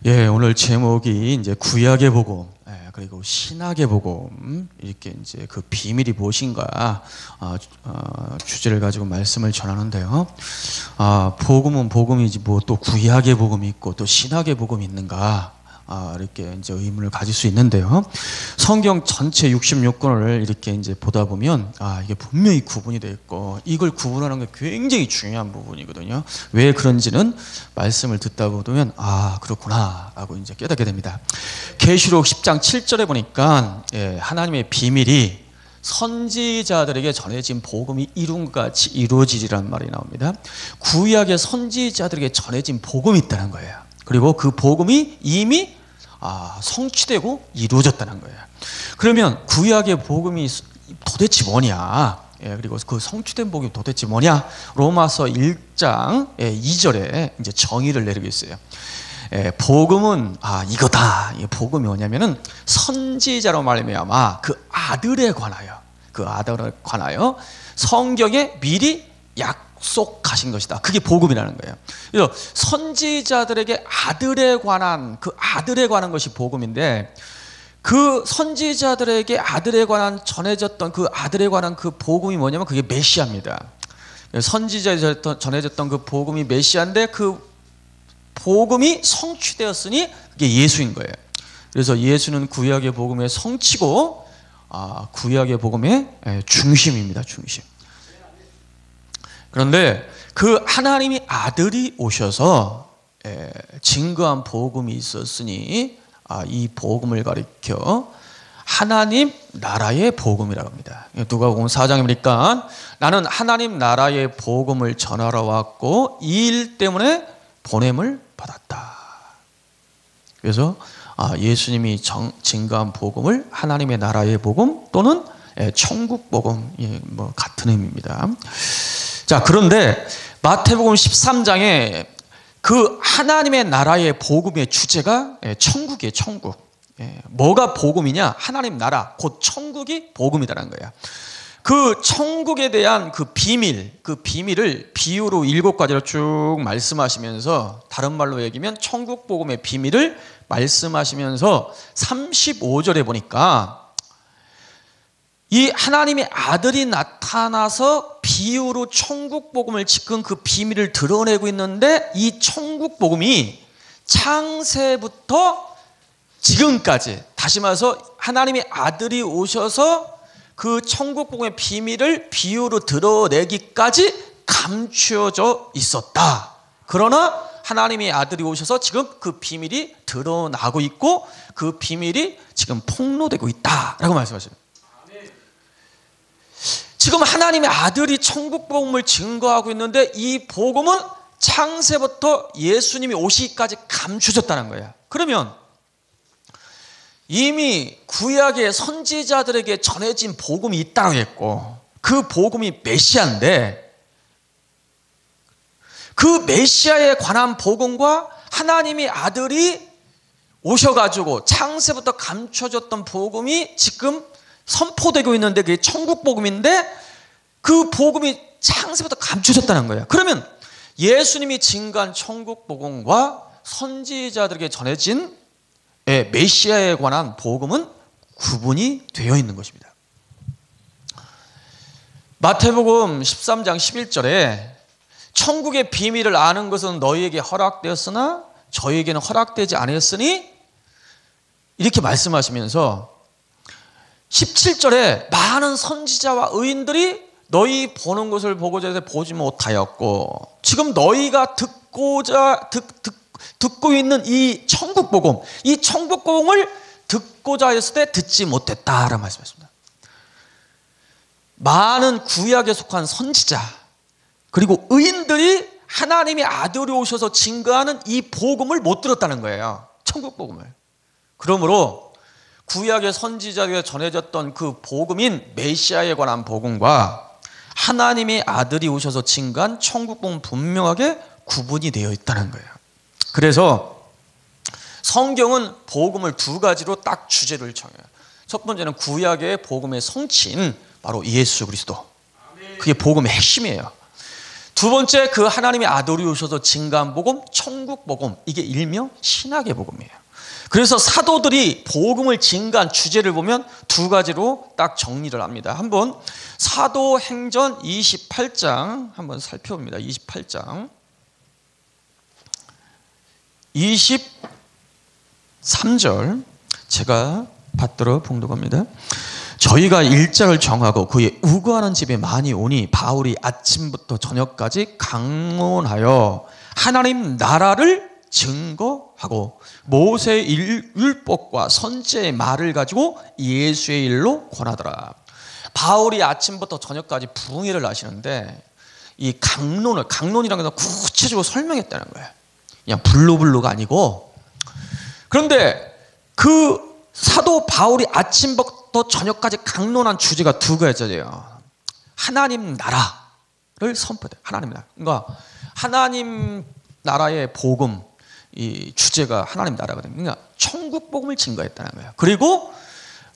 예, 오늘 제목이 이제 구약의 복음, 그리고 신약의 복음, 이렇게 이제 그 비밀이 무엇인가, 주제를 가지고 말씀을 전하는데요. 복음은 복음이지 뭐 또 구약의 복음이 있고 또 신약의 복음이 있는가, 이렇게 이제 의문을 가질 수 있는데요. 성경 전체 66권을 이렇게 이제 보다 보면, 이게 분명히 구분이 되어 있고, 이걸 구분하는 게 굉장히 중요한 부분이거든요. 왜 그런지는 말씀을 듣다 보면, 그렇구나, 라고 이제 깨닫게 됩니다. 계시록 10장 7절에 보니까, 하나님의 비밀이 선지자들에게 전해진 복음이 이룬같이 이루어지리란 말이 나옵니다. 구약의 선지자들에게 전해진 복음이 있다는 거예요. 그리고 그 복음이 이미 성취되고 이루어졌다는 거예요. 그러면 구약의 복음이 도대체 뭐냐? 그리고 그 성취된 복음이 도대체 뭐냐? 로마서 1장 2절에 이제 정의를 내리고 있어요. 복음은 이거다. 복음이 뭐냐면은 선지자로 말미암아 그 아들에 관하여 성경에 미리 약속하신 것이다. 그게 복음이라는 거예요. 그래서 선지자들에게 아들에 관한 것이 복음인데, 그 선지자들에게 아들에 관한 전해졌던 그 아들에 관한 그 복음이 뭐냐면 그게 메시아입니다. 선지자에 전해졌던 그 복음이 메시아인데, 그 복음이 성취되었으니 그게 예수인 거예요. 그래서 예수는 구약의 복음의 성취고, 구약의 복음의 중심입니다. 중심. 그런데 그 하나님이 아들이 오셔서 증거한 복음이 있었으니, 이 복음을 가리켜 하나님 나라의 복음이라고 합니다. 누가복음 4장에 보니까 나는 하나님 나라의 복음을 전하러 왔고 이 일 때문에 보냄을 받았다. 그래서 예수님이 증거한 복음을 하나님의 나라의 복음 또는 천국 복음, 뭐 같은 의미입니다. 자, 그런데 마태복음 13장에 그 하나님의 나라의 복음의 주제가 천국이에요. 천국. 뭐가 복음이냐? 하나님 나라, 곧 천국이 복음이라는 거야. 그 천국에 대한 그 비밀을 비유로 7가지로 쭉 말씀하시면서, 다른 말로 얘기하면 천국 복음의 비밀을 말씀하시면서 35절에 보니까 이 하나님의 아들이 나타나서 비유로 천국 복음을 지금 그 비밀을 드러내고 있는데, 이 천국 복음이 창세부터 지금까지, 다시 말해서 하나님의 아들이 오셔서 그 천국 복음의 비밀을 비유로 드러내기까지 감추어져 있었다. 그러나 하나님의 아들이 오셔서 지금 그 비밀이 드러나고 있고 그 비밀이 지금 폭로되고 있다라고 말씀하십니다. 지금 하나님의 아들이 천국 복음을 증거하고 있는데, 이 복음은 창세부터 예수님이 오시기까지 감추어졌다는 거야. 그러면 이미 구약의 선지자들에게 전해진 복음이 있다고 했고, 그 복음이 메시아인데, 그 메시아에 관한 복음과 하나님의 아들이 오셔가지고 창세부터 감춰졌던 복음이 지금 선포되고 있는데, 그게 천국 복음인데 그 복음이 창세부터 감춰졌다는 거예요. 그러면 예수님이 증거한 천국 복음과 선지자들에게 전해진 메시아에 관한 복음은 구분이 되어 있는 것입니다. 마태복음 13장 11절에 천국의 비밀을 아는 것은 너희에게 허락되었으나 저희에게는 허락되지 않았으니, 이렇게 말씀하시면서 17절에 많은 선지자와 의인들이 너희 보는 것을 보고자 해서 보지 못하였고, 지금 너희가 듣고 있는 이 천국 복음, 이 천국 복음을 듣고자 했을 때 듣지 못했다라고 말씀하십니다. 많은 구약에 속한 선지자 그리고 의인들이 하나님의 아들이 오셔서 증거하는 이 복음을 못 들었다는 거예요. 천국 복음을. 그러므로 구약의 선지자에게 전해졌던 그 복음인 메시아에 관한 복음과 하나님의 아들이 오셔서 증거한 천국 복음은 분명하게 구분이 되어 있다는 거예요. 그래서 성경은 복음을 2가지로 딱 주제를 정해요. 첫 번째는 구약의 복음의 성취인 바로 예수 그리스도. 그게 복음의 핵심이에요. 두 번째, 그 하나님의 아들이 오셔서 증거한 복음, 천국 복음, 이게 일명 신학의 복음이에요. 그래서 사도들이 복음을 증거한 주제를 보면 두 가지로 딱 정리를 합니다. 한번 사도행전 28장 한번 살펴봅니다. 28장 23절 제가 받들어 봉독합니다. 저희가 일자를 정하고 그의 우거하는 집에 많이 오니 바울이 아침부터 저녁까지 강론하여 하나님 나라를 증거하고 모세의 율법과 선지자의 말을 가지고 예수의 일로 권하더라. 바울이 아침부터 저녁까지 부흥회를 하시는데 이 강론이라는 것은 구체적으로 설명했다는 거예요. 그냥 블루블루가 아니고. 그런데 그 사도 바울이 아침부터 저녁까지 강론한 주제가 두 가지예요. 하나님 나라를 선포해요. 하나님 나라. 그러니까 하나님 나라의 복음, 이 주제가 하나님 나라거든요. 그러니까 천국 복음을 증거했다는 거예요. 그리고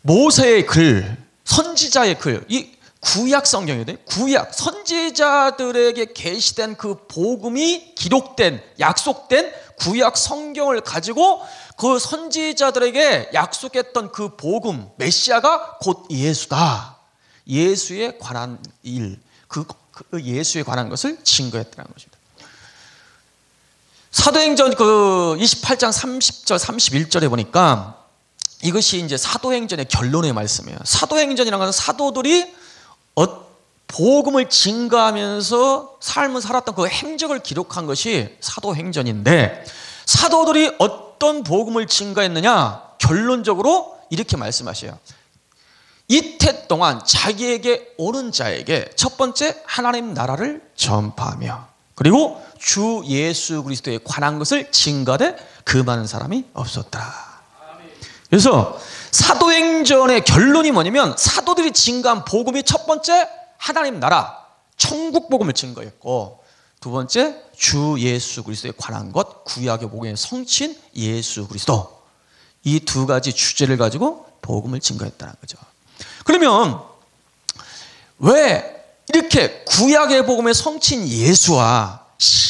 모세의 글, 선지자의 글, 이 구약 성경이거든요. 구약 선지자들에게 계시된 그 복음이 기록된, 약속된 구약 성경을 가지고 그 선지자들에게 약속했던 그 복음, 메시아가 곧 예수다. 예수에 관한 일, 그 예수에 관한 것을 증거했다는 것입니다. 사도행전 그 28장 30절, 31절에 보니까 이것이 이제 사도행전의 결론의 말씀이에요. 사도행전이라는 것은 사도들이 복음을 증거하면서 삶을 살았던 그 행적을 기록한 것이 사도행전인데, 사도들이 어떤 복음을 증거했느냐? 결론적으로 이렇게 말씀하셔요. 이태 동안 자기에게 오는 자에게 첫 번째 하나님 나라를 전파하며, 그리고 주 예수 그리스도에 관한 것을 증거하되 그 많은 사람이 없었더라. 그래서 사도행전의 결론이 뭐냐면, 사도들이 증거한 복음이 첫 번째 하나님 나라, 천국 복음을 증거했고, 두 번째 주 예수 그리스도에 관한 것, 구약의 복음의 성취인 예수 그리스도, 이 두 가지 주제를 가지고 복음을 증거했다는 거죠. 그러면 왜 이렇게 구약의 복음의 성취인 예수와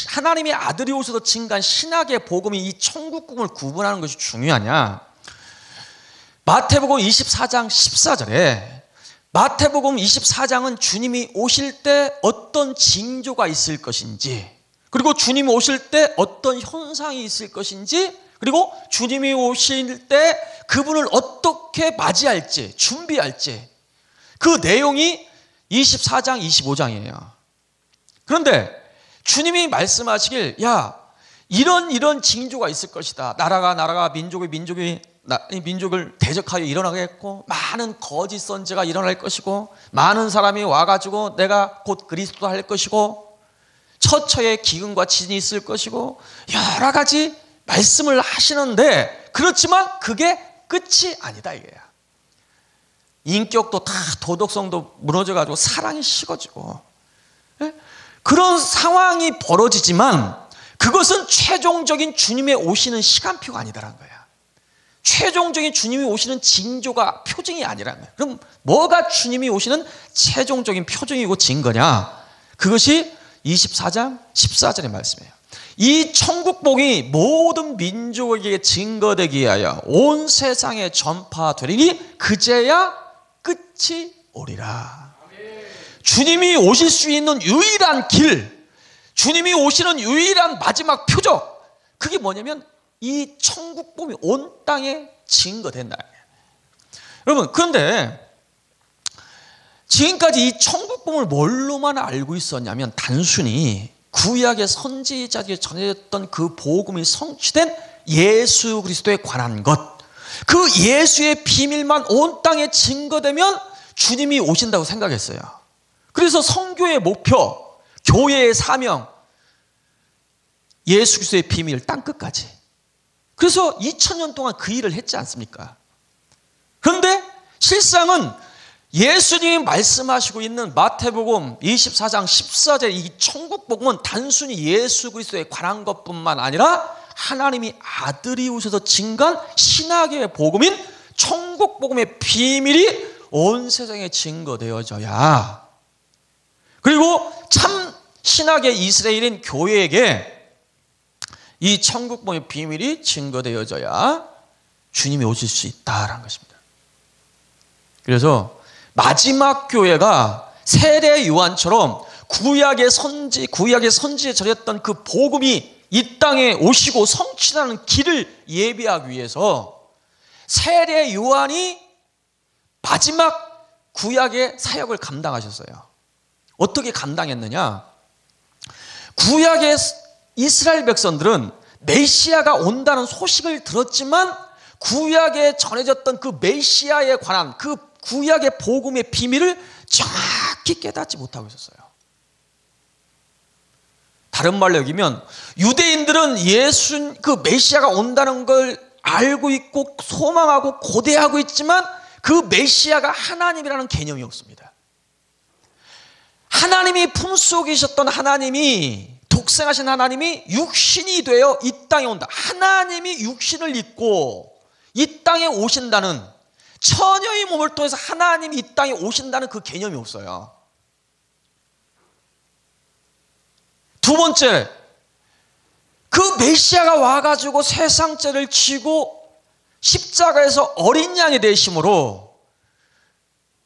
하나님의 아들이 오셔서 증거한 신학의 복음이 이 천국 복음을 구분하는 것이 중요하냐? 마태복음 24장 14절에, 마태복음 24장은 주님이 오실 때 어떤 징조가 있을 것인지, 그리고 주님이 오실 때 어떤 현상이 있을 것인지, 그리고 주님이 오실 때 그분을 어떻게 맞이할지, 준비할지, 그 내용이 24장 25장이에요 그런데 주님이 말씀하시길, 야, 이런 징조가 있을 것이다. 나라가 민족을 대적하여 일어나겠고, 많은 거짓 선지자가 일어날 것이고, 많은 사람이 와가지고 내가 곧 그리스도 할 것이고, 처처에 기근과 지진이 있을 것이고, 여러 가지 말씀을 하시는데, 그렇지만 그게 끝이 아니다 이거야. 인격도 다 도덕성도 무너져가지고 사랑이 식어지고, 그런 상황이 벌어지지만 그것은 최종적인 주님의 오시는 시간표가 아니다라는 거야. 최종적인 주님이 오시는 징조가, 표징이 아니라는 거야. 그럼 뭐가 주님이 오시는 최종적인 표징이고 증거냐? 그것이 24장 14절의 말씀이에요. 이 천국복이 모든 민족에게 증거되기 위하여 온 세상에 전파되리니 그제야 끝이 오리라. 주님이 오실 수 있는 유일한 길, 주님이 오시는 유일한 마지막 표적, 그게 뭐냐면 이 천국복음이 온 땅에 증거된다. 여러분, 그런데 지금까지 이 천국복음을 뭘로만 알고 있었냐면, 단순히 구약의 선지자들이 전해졌던 그 복음이 성취된 예수 그리스도에 관한 것, 그 예수의 비밀만 온 땅에 증거되면 주님이 오신다고 생각했어요. 그래서 선교의 목표, 교회의 사명, 예수 그리스도의 비밀 땅끝까지. 그래서 2000년 동안 그 일을 했지 않습니까? 그런데 실상은 예수님이 말씀하시고 있는 마태복음 24장 14절 이 천국복음은 단순히 예수 그리스도에 관한 것뿐만 아니라 하나님이 아들이 오셔서 증거한 신학의 복음인 천국복음의 비밀이 온 세상에 증거되어져야, 그리고 참 신학의 이스라엘인 교회에게 이 천국복음의 비밀이 증거되어져야 주님이 오실 수 있다라는 것입니다. 그래서 마지막 교회가 세례 요한처럼 구약의 선지에 전했던 그 복음이 이 땅에 오시고 성취하는 길을 예비하기 위해서 세례 요한이 마지막 구약의 사역을 감당하셨어요. 어떻게 감당했느냐? 구약의 이스라엘 백성들은 메시아가 온다는 소식을 들었지만 구약에 전해졌던 그 메시아에 관한 그 구약의 복음의 비밀을 정확히 깨닫지 못하고 있었어요. 다른 말로 여기면 유대인들은 그 메시아가 온다는 걸 알고 있고 소망하고 고대하고 있지만 그 메시아가 하나님이라는 개념이 없습니다. 하나님이 품속에 계셨던 하나님이, 독생하신 하나님이 육신이 되어 이 땅에 온다. 하나님이 육신을 입고 이 땅에 오신다는, 처녀의 몸을 통해서 하나님이 이 땅에 오신다는 그 개념이 없어요. 두 번째, 그 메시아가 와가지고 세상 죄를 지고 십자가에서 어린 양이 되심으로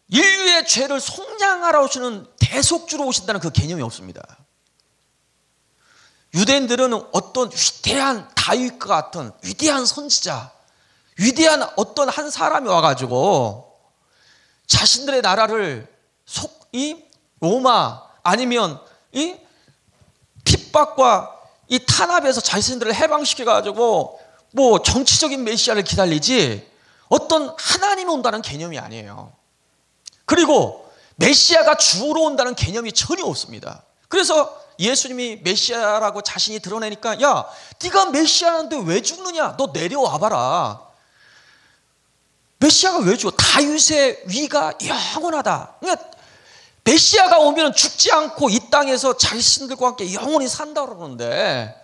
인류의 죄를 속량하러 오시는 대속주로 오신다는 그 개념이 없습니다. 유대인들은 어떤 위대한 다윗과 같은 위대한 선지자, 위대한 어떤 한 사람이 와가지고 자신들의 나라를 이 로마 아니면 이 핍박과 이 탄압에서 자신들을 해방시켜가지고 뭐 정치적인 메시아를 기다리지 어떤 하나님이 온다는 개념이 아니에요. 그리고 메시아가 주로 온다는 개념이 전혀 없습니다. 그래서 예수님이 메시아라고 자신이 드러내니까, 야, 네가 메시아인데 왜 죽느냐? 너 내려와봐라. 메시아가 왜 죽어? 다윗의 위가 영원하다. 그러니까 메시아가 오면 죽지 않고 이 땅에서 자신들과 함께 영원히 산다 그러는데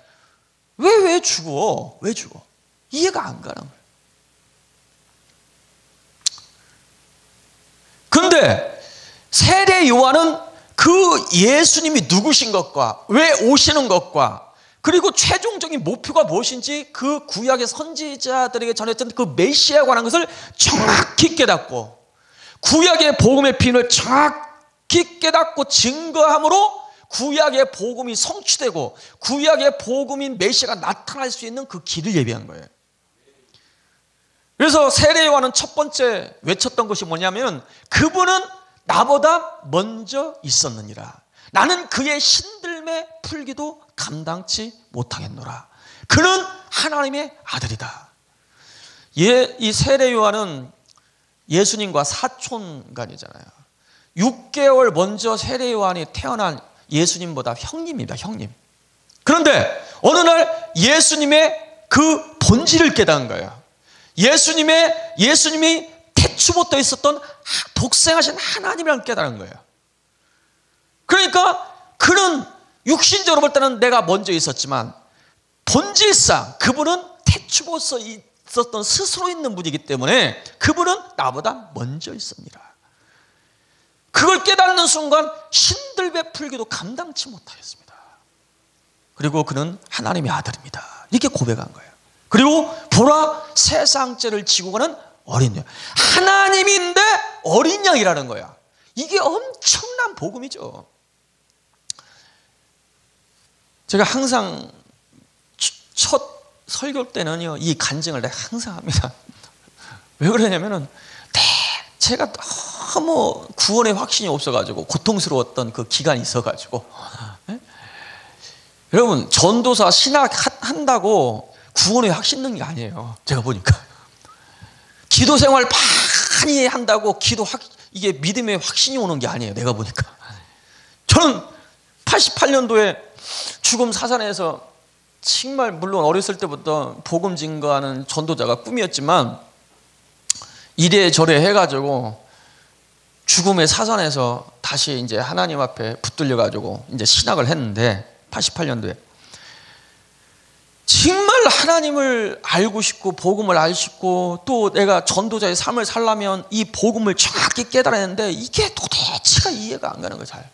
왜 죽어? 왜 죽어? 이해가 안 가는 거예요. 그런데 세례 요한은 그 예수님이 누구신 것과 왜 오시는 것과 그리고 최종적인 목표가 무엇인지 그 구약의 선지자들에게 전했던 그 메시아에 관한 것을 정확히 깨닫고 구약의 복음의 비밀을 정확히 깨닫고 증거함으로 구약의 복음이 성취되고 구약의 복음인 메시아가 나타날 수 있는 그 길을 예비한 거예요. 그래서 세례 요한은 첫 번째 외쳤던 것이 뭐냐면, 그분은 나보다 먼저 있었느니라. 나는 그의 신들매 풀기도 감당치 못하겠노라. 그는 하나님의 아들이다. 이 세례 요한은 예수님과 사촌간이잖아요. 6개월 먼저 세례 요한이 태어난 예수님보다 형님입니다. 형님. 그런데 어느 날 예수님의 그 본질을 깨달은 거예요. 예수님이 태초부터 있었던 독생하신 하나님이라는 깨달은 거예요. 그러니까 그는 육신적으로 볼 때는 내가 먼저 있었지만 본질상 그분은 태초부터 있었던 스스로 있는 분이기 때문에 그분은 나보다 먼저 있습니다. 그걸 깨닫는 순간 신들 베풀기도 감당치 못하겠습니다. 그리고 그는 하나님의 아들입니다. 이렇게 고백한 거예요. 그리고 보라, 세상 죄를 지고 가는 어린 양. 하나님인데 어린 양이라는 거야. 이게 엄청난 복음이죠. 제가 항상 첫 설교 때는요, 이 간증을 내가 항상 합니다. 왜 그러냐면은 제가 너무 구원의 확신이 없어가지고 고통스러웠던 그 기간이 있어가지고. 여러분, 전도사 신학 한다고 구원의 확신 있는 게 아니에요. 제가 보니까 기도 생활 많이 한다고 이게 믿음의 확신이 오는 게 아니에요. 내가 보니까 저는 88년도에 죽음 사산에서 정말 물론 어렸을 때부터 복음 증거하는 전도자가 꿈이었지만 이래저래 해가지고 죽음의 사산에서 다시 이제 하나님 앞에 붙들려 가지고 이제 신학을 했는데 88년도에 정말 하나님을 알고 싶고 복음을 알고 싶고 또 내가 전도자의 삶을 살려면 이 복음을 정확히 깨달았는데 이게 도대체가 이해가 안 가는 거예요. 잘.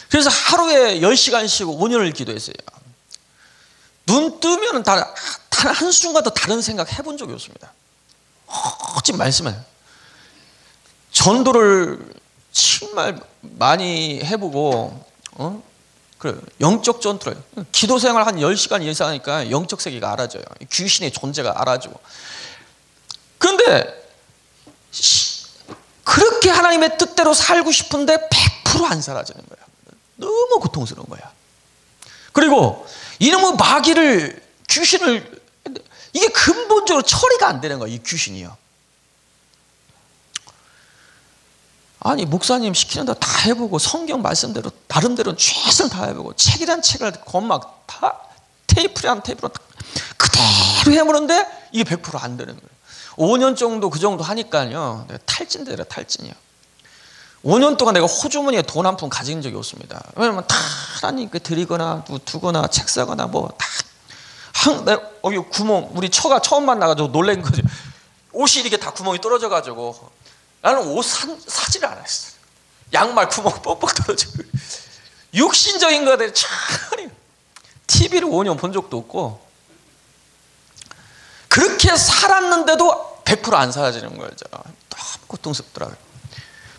그래서 하루에 10시간씩 5년을 기도했어요. 눈 뜨면 단 한순간도 다른 생각 해본 적이 없습니다. 오직 말씀을. 전도를 정말 많이 해보고, 그래, 영적 전투를. 기도 생활 한 10시간 이상 하니까 영적 세계가 알아져요. 귀신의 존재가 알아지고. 그런데, 그렇게 하나님의 뜻대로 살고 싶은데 100% 안 살아지는 거야. 너무 고통스러운 거야. 그리고 이놈의 마귀를, 귀신을, 이게 근본적으로 처리가 안 되는 거야, 이 귀신이요. 아니, 목사님 시키는 대로 다 해보고, 성경 말씀대로, 나름대로는 최선을 다 해보고, 책이란 책을 건막 다, 테이프란 테이프로 그대로 해보는데, 이게 100% 안 되는 거예요. 5년 정도 그 정도 하니까요, 내가 탈진되라, 탈진이요. 5년 동안 내가 호주머니에 돈 한 푼 가진 적이 없습니다. 왜냐면 다 하나님께 드리거나 두거나 책 사거나 뭐 다 여기 구멍, 우리 처가 처음 만나가지고 놀란 거지. 옷이 이렇게 다 구멍이 떨어져가지고 나는 옷 사지를 않았어. 양말 구멍 뻑뻑 떨어지고. 육신적인 것들이 참, TV를 5년 본 적도 없고, 그렇게 살았는데도 100% 안 사라지는 거죠. 너무 고통스럽더라고요.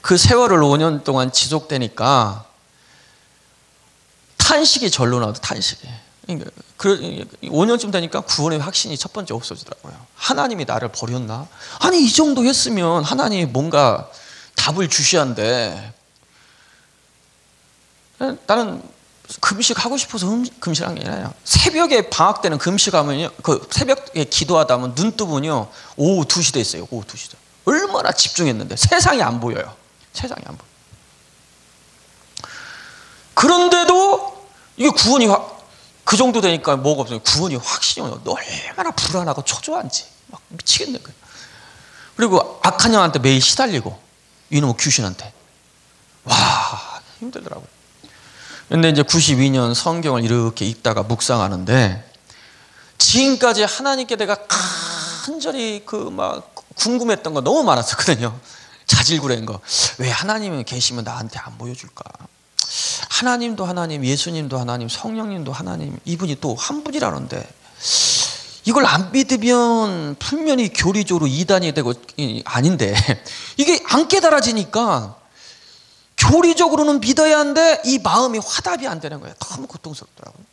그 세월을 5년 동안 지속되니까 탄식이 절로 나오죠. 탄식이. 5년쯤 되니까 구원의 확신이 첫 번째 없어지더라고요. 하나님이 나를 버렸나? 아니, 이 정도 했으면 하나님이 뭔가 답을 주셔야한데, 나는 금식하고 싶어서 금식한 게 아니라, 새벽에 방학 때는 금식하면요, 그 새벽에 기도하다 보면 눈 뜨면요, 오후 2시 됐어요. 오후 2시. 얼마나 집중했는데 세상이 안 보여요. 세상이 안 보여. 그런데도 이게 구원이 그 정도 되니까 뭐가 없어요. 구원이 확신이 오면 얼마나 불안하고 초조한지 막 미치겠는 거예요. 그리고 악한 영한테 매일 시달리고, 이놈의 귀신한테. 와, 힘들더라고요. 근데 이제 92년 성경을 이렇게 읽다가 묵상하는데, 지금까지 하나님께 내가 간절히 막 궁금했던 거 너무 많았었거든요. 자질구레인 거. 왜 하나님이 계시면 나한테 안 보여줄까? 하나님도 하나님, 예수님도 하나님, 성령님도 하나님, 이분이 또 한 분이라는데, 이걸 안 믿으면 분명히 교리적으로 이단이 되고, 아닌데, 이게 안 깨달아지니까 교리적으로는 믿어야 하는데 이 마음이 화답이 안 되는 거예요. 너무 고통스럽더라고요.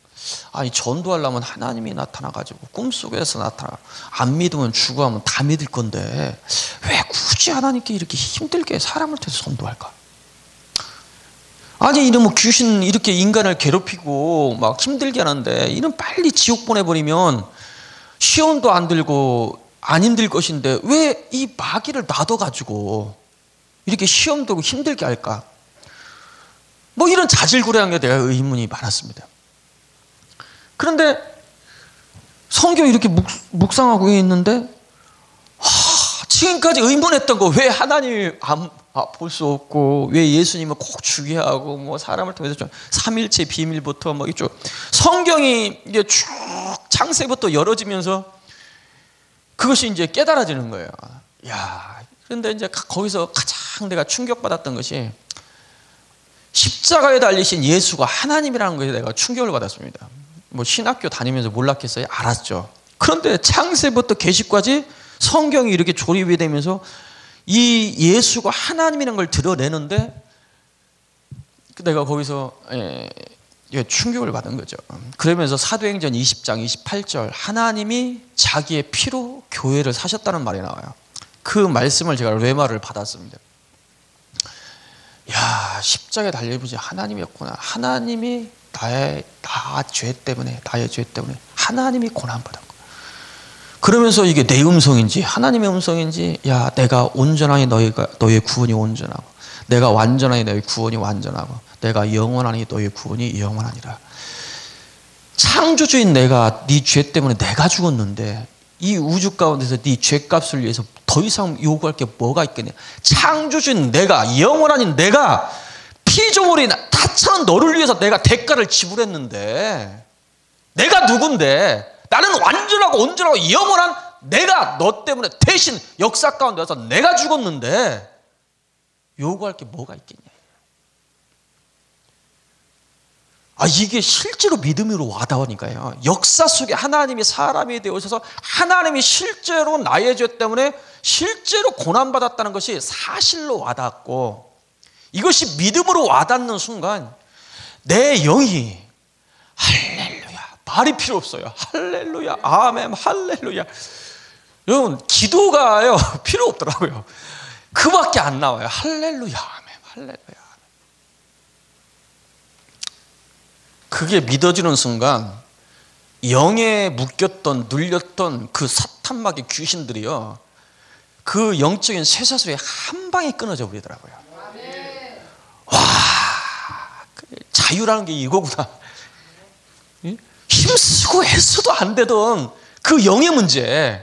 아니, 전도하려면 하나님이 나타나가지고 꿈속에서 나타나, 안 믿으면 죽어하면 다 믿을 건데 왜 굳이 하나님께 이렇게 힘들게 사람을 통해서 전도할까? 아니, 이놈의 귀신 이렇게 인간을 괴롭히고 막 힘들게 하는데, 이는 빨리 지옥 보내버리면 시험도 안 들고 안 힘들 것인데 왜 이 마귀를 놔둬가지고 이렇게 시험 들고 힘들게 할까? 뭐 이런 자질구레한 게 내가 의문이 많았습니다. 그런데 성경 이렇게 묵상하고 있는데, 지금까지 의문했던 거, 왜 하나님을 볼 수 없고, 왜 예수님을 꼭 죽여야 하고, 뭐 사람을 통해서 좀 삼일체 비밀부터 뭐 이쪽 성경이 이게 쭉 창세부터 열어지면서 그것이 이제 깨달아지는 거예요. 야, 그런데 이제 거기서 가장 내가 충격받았던 것이, 십자가에 달리신 예수가 하나님이라는 것에 내가 충격을 받았습니다. 뭐 신학교 다니면서 몰랐겠어요? 알았죠. 그런데 창세부터 계시까지 성경이 이렇게 조립이 되면서 이 예수가 하나님이라는 걸 드러내는데, 내가 거기서 충격을 받은 거죠. 그러면서 사도행전 20장 28절, 하나님이 자기의 피로 교회를 사셨다는 말이 나와요. 그 말씀을 제가 레마를 받았습니다. 야, 십자가에 달려보지 하나님이었구나. 하나님이 나의 죄 때문에 하나님이 고난받았고, 그러면서 이게 내 음성인지 하나님의 음성인지, 야, 내가 온전하니 너의 구원이 온전하고, 내가 완전하니 너의 구원이 완전하고, 내가 영원하니 너의 구원이 영원하니라. 창조주인 내가 네 죄 때문에 내가 죽었는데, 이 우주 가운데서 네 죄값을 위해서 더 이상 요구할 게 뭐가 있겠냐. 창조주인 내가, 영원하니 내가 피조물이 다처럼 너를 위해서 내가 대가를 지불했는데, 내가 누군데, 나는 완전하고 온전하고 영원한 내가 너 때문에 대신 역사 가운데서 내가 죽었는데 요구할 게 뭐가 있겠냐. 이게 실제로 믿음으로 와닿으니까요. 역사 속에 하나님이 사람이 되어셔서 하나님이 실제로 나의 죄 때문에 실제로 고난받았다는 것이 사실로 와닿고, 이것이 믿음으로 와닿는 순간 내 영이 할렐루야, 말이 필요 없어요. 할렐루야, 아멘, 할렐루야. 여러분, 기도가요 필요 없더라고요. 그밖에 안 나와요. 할렐루야, 아멘, 할렐루야. 그게 믿어지는 순간 영에 묶였던 눌렸던 그 사탄마귀 귀신들이요, 그 영적인 쇠사슬이 한 방에 끊어져 버리더라고요. 와, 자유라는 게 이거구나. 힘쓰고 애써도 안 되던 그 영의 문제,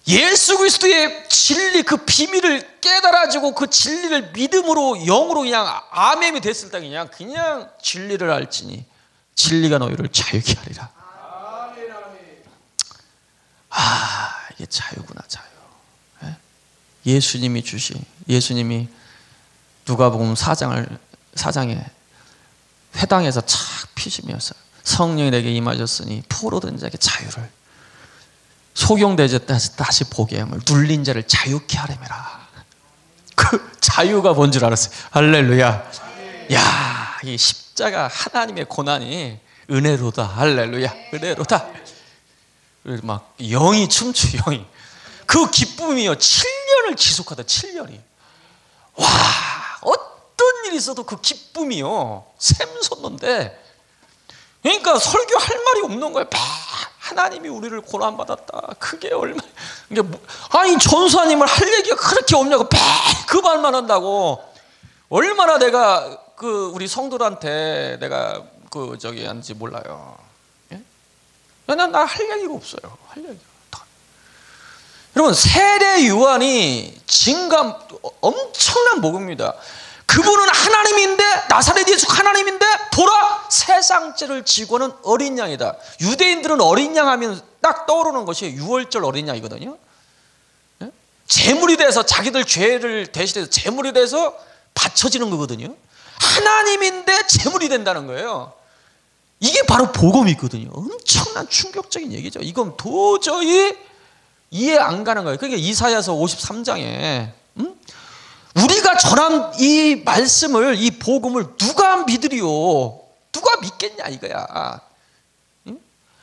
예수 그리스도의 진리 그 비밀을 깨달아지고 그 진리를 믿음으로 영으로 그냥 아멘이 됐을 때 그냥 진리를 알지니 진리가 너희를 자유케 하리라. 이게 자유구나, 자유. 예수님이 주신, 예수님이 누가복음 4장에 회당에서 착 피시면서 성령이 내게 임하셨으니 포로된 자에게 자유를, 소경되지 다시 보게 함을, 눌린 자를 자유케 하려니라. 그 자유가 뭔 줄 알았어요. 할렐루야. 야, 이 십자가 하나님의 고난이 은혜로다. 할렐루야. 은혜로다. 막 영이 춤추, 영이. 그 기쁨이요 7년을 지속하다. 7년이. 와, 어떤 일이 있어도 그 기쁨이요 샘솟는데, 그러니까 설교할 말이 없는 거예요. 하나님이 우리를 고난받았다. 그게 얼마나, 아니 전수하님을 할 얘기가 그렇게 없냐고 그 말만 한다고. 얼마나 내가 우리 성도들한테 내가 하는지 몰라요. 예? 나 할 얘기가 없어요. 할 얘기가. 여러분, 세례 요한이 진감 엄청난 복음입니다. 그분은 하나님인데, 나사렛 예수 하나님인데 보라, 세상 죄를 지고는 어린 양이다. 유대인들은 어린 양 하면 딱 떠오르는 것이 유월절 어린 양이거든요. 제물이 돼서 자기들 죄를 대신해서 제물이 돼서 바쳐지는 거거든요. 하나님인데 제물이 된다는 거예요. 이게 바로 복음이 있거든요. 엄청난 충격적인 얘기죠. 이건 도저히 이해 안 가는 거예요. 그러니까 이사야서 53장에 우리가 전한 이 말씀을, 이 복음을 누가 믿으리요? 누가 믿겠냐 이거야.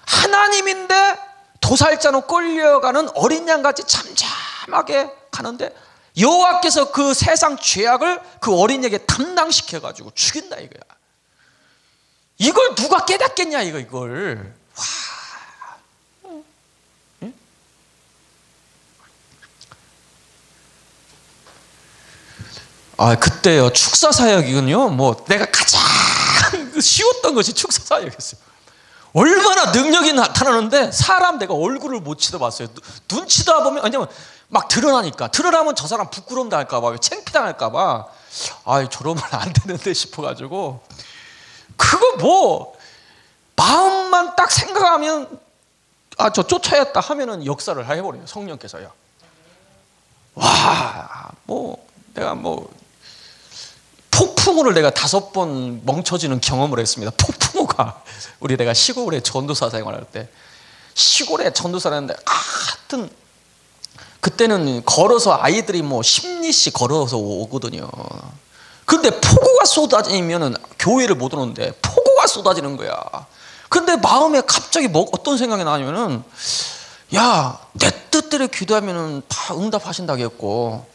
하나님인데 도살자로 끌려가는 어린 양같이 잠잠하게 가는데 여호와께서 그 세상 죄악을 그 어린이에게 담당시켜가지고 죽인다 이거야. 이걸 누가 깨닫겠냐 이걸. 그때요 축사 사역이군요. 내가 가장 쉬웠던 것이 축사 사역이었어요. 얼마나 능력이 나타나는데 사람 내가 얼굴을 못 쳐다봤어요. 눈 쳐다보면, 왜냐면 막 드러나면 저 사람 부끄러움 당할까봐, 창피당할까봐, 저러면 안 되는데 싶어가지고, 그거 마음만 딱 생각하면 저 쫓아야겠다 하면은 역사를 해버려요. 성령께서요. 내가 폭풍우를 내가 5번 멈춰지는 경험을 했습니다. 폭풍우가 내가 시골에 전도사 생활할 때 시골에 전도사를 했는데 하여튼 그때는 걸어서 아이들이 10리씩 걸어서 오거든요. 근데 폭우가 쏟아지면은 교회를 못 오는데 폭우가 쏟아지는 거야. 근데 마음에 갑자기 어떤 생각이 나냐면은, 야, 내 뜻대로 기도하면은 다 응답하신다겠고,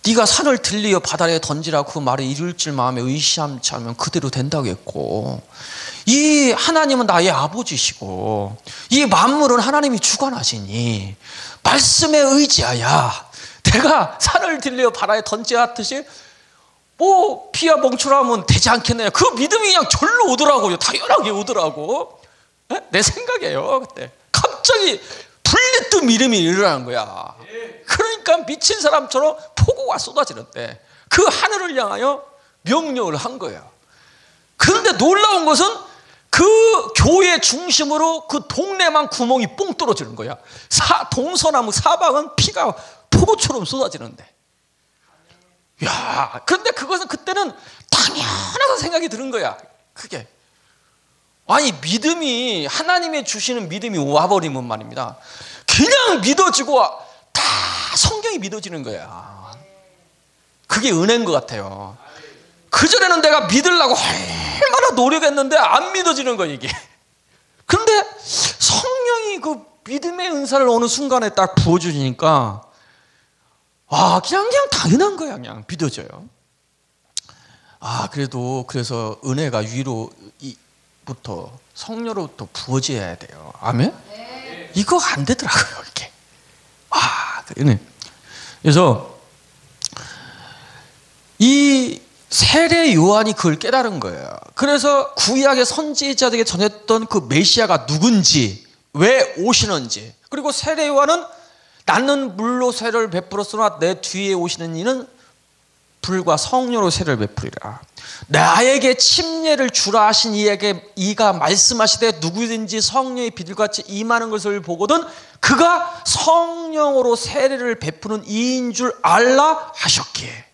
네가 산을 들리어 바다에 던지라고 그 말이 이룰 줄 마음에 의심치 않으면 그대로 된다겠고, 이 하나님은 나의 아버지시고 이 만물은 하나님이 주관하시니 말씀에 의지하여 내가 산을 들리어 바다에 던지듯이 피와 멍초라면 되지 않겠느냐. 그 믿음이 그냥 절로 오더라고요. 당연하게 오더라고. 내 생각이에요. 그때 갑자기 불리듯 믿음이 일어나는 거야. 그러니까 미친 사람처럼 폭우가 쏟아지는데 그 하늘을 향하여 명령을 한 거예요. 그런데 놀라운 것은 그 교회 중심으로 그 동네만 구멍이 뽕 뚫어지는 거야. 동서나무 사방은 피가 폭우처럼 쏟아지는데, 야, 그런데 그것은 그때는 당연하다는 생각이 드는 거야. 그게 아니 믿음이 하나님의 주시는 믿음이 와버리면 말입니다. 그냥 믿어지고 다 성경이 믿어지는 거야. 그게 은혜인 것 같아요. 그전에는 내가 믿으려고 얼마나 노력했는데 안 믿어지는 거야 이게. 그런데 성령이 그 믿음의 은사를 어느 순간에 딱 부어주시니까 그냥 당연한 거야. 그냥 믿어져요. 그래서 은혜가 위로부터 성령으로부터 부어져야 돼요. 아멘? 네. 이거 안 되더라고요 이게. 은혜. 그래서 이 세례 요한이 그걸 깨달은 거예요. 그래서 구약의 선지자들에게 전했던 그 메시아가 누군지, 왜 오시는지, 그리고 세례 요한은 나는 물로 세례를 베풀었으나 내 뒤에 오시는 이는 불과 성령으로 세례를 베풀이라. 나에게 침례를 주라 하신 이에게 이가 말씀하시되 누구든지 성령의 비둘같이 임하는 것을 보거든 그가 성령으로 세례를 베푸는 이인 줄 알라 하셨기에.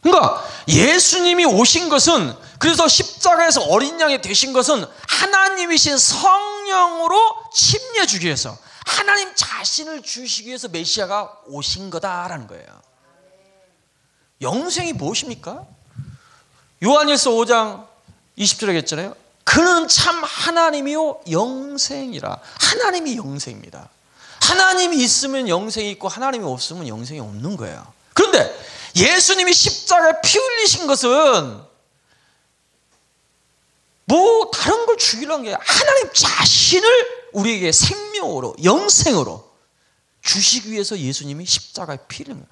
그러니까 예수님이 오신 것은, 그래서 십자가에서 어린 양이 되신 것은 하나님이신 성령으로 침례 주기 위해서, 하나님 자신을 주시기 위해서 메시아가 오신 거다라는 거예요. 영생이 무엇입니까? 요한일서 5장 20절에 했잖아요. 그는 참 하나님이요 영생이라. 하나님이 영생입니다. 하나님이 있으면 영생이 있고 하나님이 없으면 영생이 없는 거예요. 그런데 예수님이 십자가에 피 흘리신 것은 뭐 다른 걸 주기로 한 게 하나님 자신을 우리에게 생명으로 영생으로 주시기 위해서 예수님이 십자가에 피 흘린 거예요.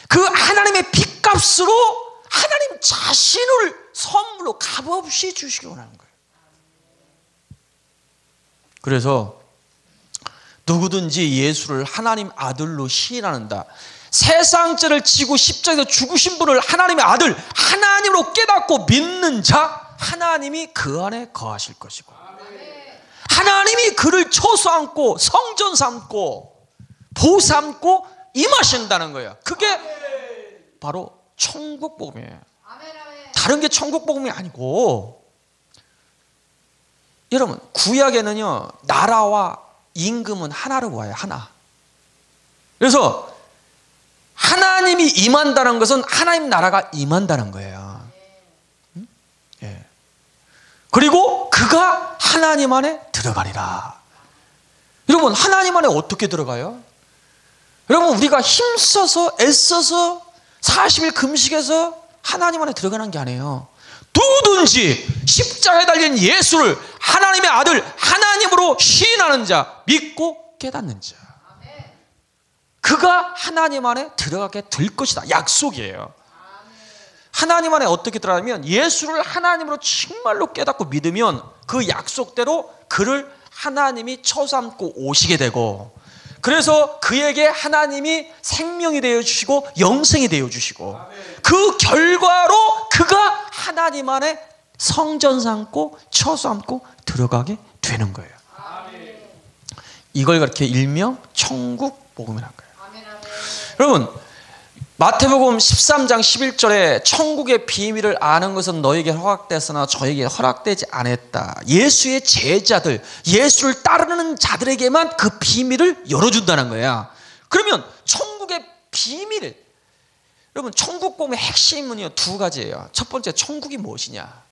그 하나님의 핏값으로 하나님 자신을 선물로 값없이 주시기 원하는 거예요. 그래서 누구든지 예수를 하나님 아들로 시인한다. 세상 죄를 지고 십자가에서 죽으신 분을 하나님의 아들, 하나님으로 깨닫고 믿는 자, 하나님이 그 안에 거하실 것이고, 하나님이 그를 처소안고 성전 삼고 보 삼고 임하신다는 거예요. 그게 바로 천국 복음이에요. 다른 게 천국 복음이 아니고, 여러분 구약에는요 나라와 임금은 하나로 와요. 하나. 그래서 하나님이 임한다는 것은 하나님 나라가 임한다는 거예요. 예. 그리고 그가 하나님 안에 들어가리라. 여러분 하나님 안에 어떻게 들어가요? 여러분 우리가 힘써서 애써서 40일 금식해서 하나님 안에 들어가는 게 아니에요. 누구든지 십자가에 달린 예수를 하나님의 아들 하나님으로 시인하는 자, 믿고 깨닫는 자, 그가 하나님 안에 들어가게 될 것이다. 약속이에요. 하나님 안에 어떻게 들어가면 예수를 하나님으로 정말로 깨닫고 믿으면 그 약속대로 그를 하나님이 처삼고 오시게 되고, 그래서 그에게 하나님이 생명이 되어주시고 영생이 되어주시고, 그 결과로 그가 하나님 안에 성전 삼고 처삼고 들어가게 되는 거예요. 이걸 그렇게 일명 천국 복음이라는 거예요. 여러분 마태복음 13장 11절에 천국의 비밀을 아는 것은 너에게 허락됐으나 저에게 허락되지 않았다. 예수의 제자들, 예수를 따르는 자들에게만 그 비밀을 열어준다는 거야. 그러면 천국의 비밀을, 여러분 천국 복음의 핵심은요 두 가지예요. 첫 번째, 천국이 무엇이냐?